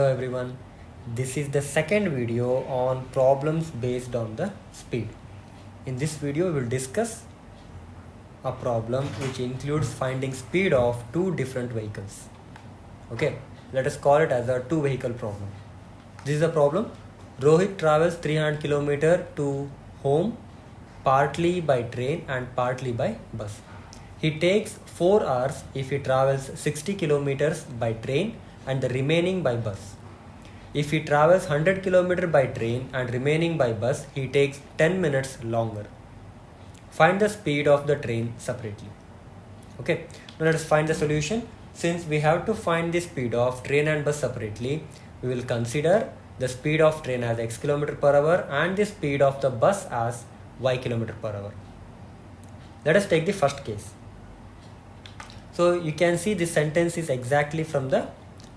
Hello everyone, this is the second video on problems based on the speed. In this video we will discuss a problem which includes finding speed of two different vehicles. Okay, let us call it as a two vehicle problem. This is a problem. Rohit travels 300 km to home partly by train and partly by bus. He takes 4 hours if he travels 60 km by train and the remaining by bus. If he travels 100 km by train and remaining by bus, he takes 10 minutes longer. Find the speed of the train separately. Okay, now let us find the solution. Since we have to find the speed of train and bus separately, we will consider the speed of train as x km per hour and the speed of the bus as y km per hour. Let us take the first case. So you can see this sentence is exactly from the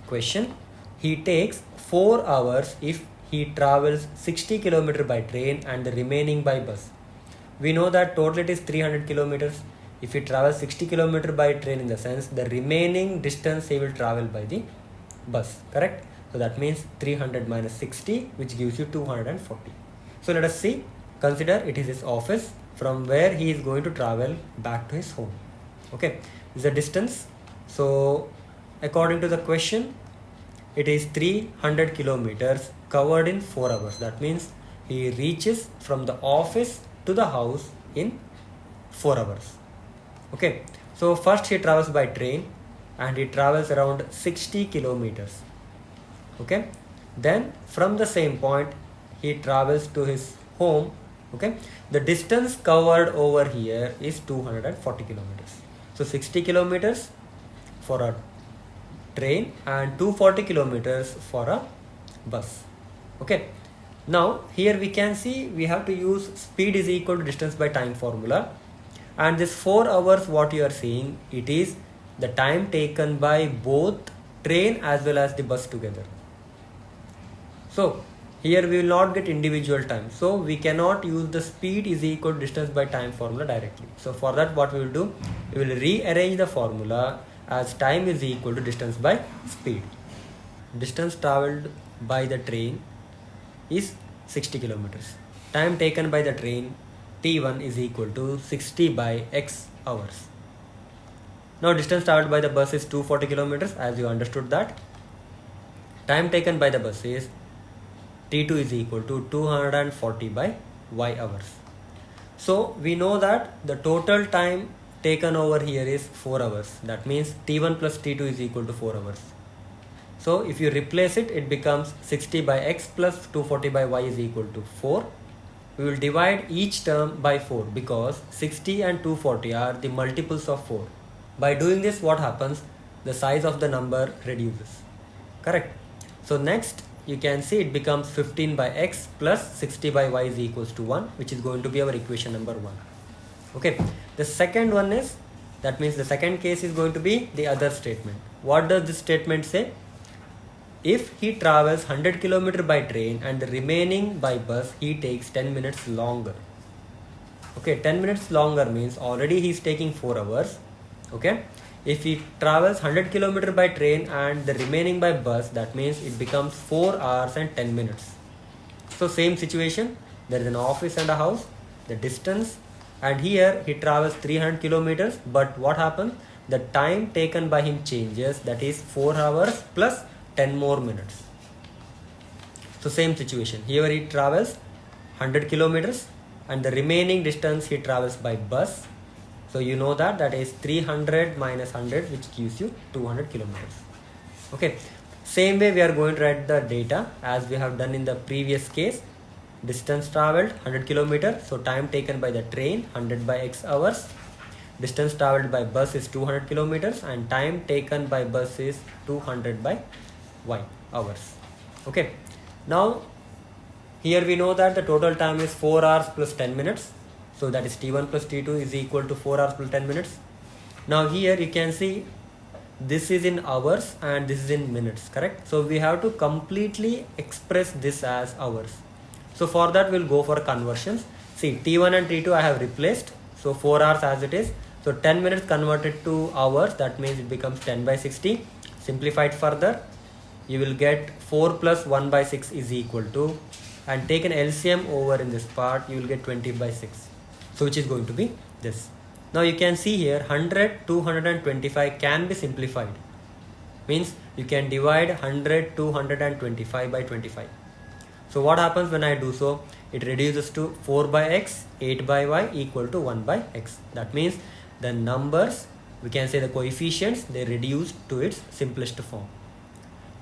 question. He takes 4 hours if he travels 60 km by train and the remaining by bus. We know that total it is 300 kilometers. If he travels 60 km by train, in the sense the remaining distance he will travel by the bus, correct? So that means 300 minus 60, which gives you 240. So let us see, consider it is his office from where he is going to travel back to his home. Okay, this is the distance. So according to the question, it is 300 kilometers covered in 4 hours. That means he reaches from the office to the house in 4 hours. Okay, so first he travels by train and he travels around 60 kilometers. Okay, then from the same point he travels to his home. Okay, the distance covered over here is 240 kilometers. So 60 kilometers for a train and 240 kilometers for a bus. Okay, now here we can see we have to use speed is equal to distance by time formula, and this 4 hours what you are seeing, it is the time taken by both train as well as the bus together. So here we will not get individual time, so we cannot use the speed is equal to distance by time formula directly. So for that what we will do, we will rearrange the formula as time is equal to distance by speed. Distance traveled by the train is 60 kilometers. Time taken by the train T1 is equal to 60 by x hours. Now distance traveled by the bus is 240 kilometers, as you understood that. Time taken by the bus is T2 is equal to 240 by y hours. So we know that the total time taken over here is 4 hours. That means T1 plus T2 is equal to 4 hours. So if you replace it, it becomes 60 by x plus 240 by y is equal to 4. We will divide each term by 4 because 60 and 240 are the multiples of 4. By doing this, what happens? The size of the number reduces. Correct? So next you can see it becomes 15 by x plus 60 by y is equals to 1, which is going to be our equation number 1. Okay, the second one is, that means the second case is going to be the other statement. What does this statement say? If he travels 100 km by train and the remaining by bus, he takes 10 minutes longer. Okay, 10 minutes longer means already he is taking 4 hours. Okay, if he travels 100 km by train and the remaining by bus, that means it becomes 4 hours and 10 minutes. So same situation, there is an office and a house, the distance, and here he travels 300 kilometers, but what happens? The time taken by him changes, that is 4 hours plus 10 more minutes. So same situation, here he travels 100 kilometers and the remaining distance he travels by bus. So you know that that is 300 minus 100, which gives you 200 kilometers. Okay, same way we are going to write the data as we have done in the previous case. Distance traveled 100 kilometers, so time taken by the train 100 by x hours. Distance traveled by bus is 200 kilometers and time taken by bus is 200 by y hours. Okay, now here we know that the total time is 4 hours plus 10 minutes. So that is T1 plus T2 is equal to 4 hours plus 10 minutes. Now here you can see this is in hours and this is in minutes, correct? So we have to completely express this as hours. So for that we'll go for conversions. See, T1 and T2 I have replaced. So 4 hours as it is. So 10 minutes converted to hours, that means it becomes 10 by 60. Simplified further, you will get 4 plus 1 by 6 is equal to, and take an LCM over in this part, you will get 20 by 6. So which is going to be this. Now you can see here 100, 225 can be simplified. Means you can divide 100, 225 by 25. So what happens when I do so? It reduces to 4 by x, 8 by y equal to 1 by x. That means the numbers, we can say the coefficients, they reduce to its simplest form.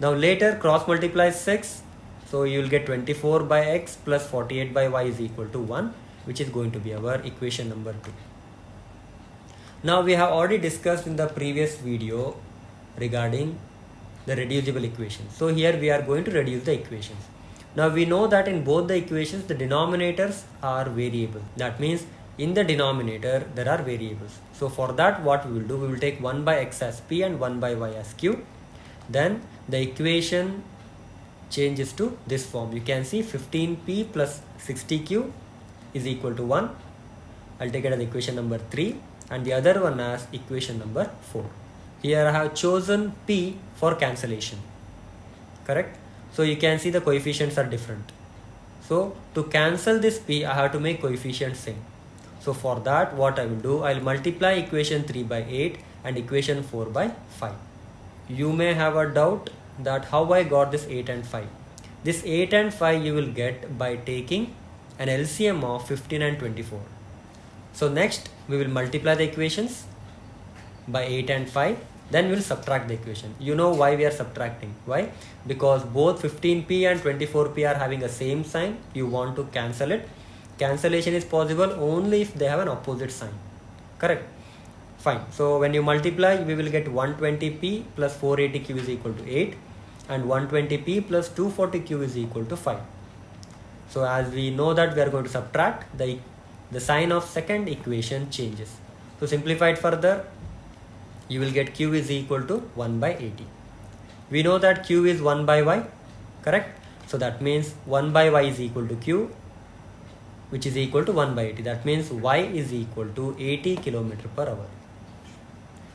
Now later cross multiply 6. So you will get 24 by x plus 48 by y is equal to 1, which is going to be our equation number 2. Now we have already discussed in the previous video regarding the reducible equations. So here we are going to reduce the equations. Now we know that in both the equations the denominators are variable. That means in the denominator there are variables. So for that what we will do, we will take 1 by x as p and 1 by y as q. Then the equation changes to this form. You can see 15p plus 60q is equal to 1. I'll take it as equation number 3 and the other one as equation number 4. Here I have chosen p for cancellation. Correct? So you can see the coefficients are different. So to cancel this p, I have to make coefficients same. So for that what I will do, I will multiply equation 3 by 8 and equation 4 by 5. You may have a doubt that how I got this 8 and 5. This 8 and 5 you will get by taking an LCM of 15 and 24. So next we will multiply the equations by 8 and 5. Then we will subtract the equation. You know why we are subtracting. Why? Because both 15p and 24p are having the same sign. You want to cancel it. Cancellation is possible only if they have an opposite sign. Correct? Fine. So when you multiply, we will get 120p plus 480q is equal to 8 and 120p plus 240q is equal to 5. So as we know that we are going to subtract, the sign of second equation changes. So simplified further, you will get q is equal to 1 by 80. We know that q is 1 by y, correct? So that means 1 by y is equal to q, which is equal to 1 by 80. That means y is equal to 80 km per hour.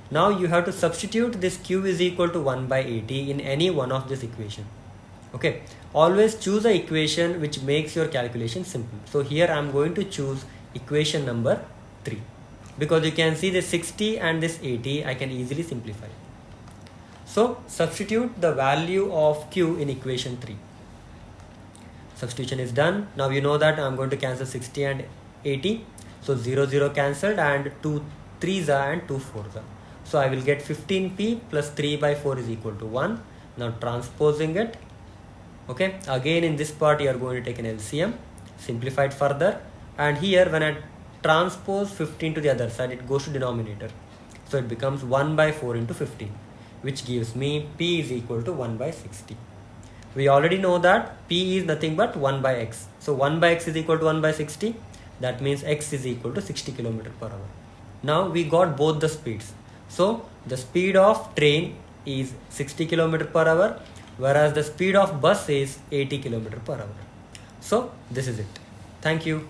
Now you have to substitute this q is equal to 1 by 80 in any one of this equation. Okay, always choose a equation which makes your calculation simple. So here I am going to choose equation number 3. Because you can see this 60 and this 80 I can easily simplify. So substitute the value of q in equation 3. Substitution is done. Now you know that I am going to cancel 60 and 80. So 0 0 cancelled and 2 3s are and 2 4s are. So I will get 15p plus 3 by 4 is equal to 1. Now transposing it. Okay, again in this part you are going to take an LCM, simplified further, and here when I transpose 15 to the other side, it goes to denominator. So it becomes 1 by 4 into 15, which gives me p is equal to 1 by 60. We already know that p is nothing but 1 by x. So 1 by x is equal to 1 by 60. That means x is equal to 60 km per hour. Now we got both the speeds. So the speed of train is 60 km per hour, whereas the speed of bus is 80 km per hour. So this is it. Thank you.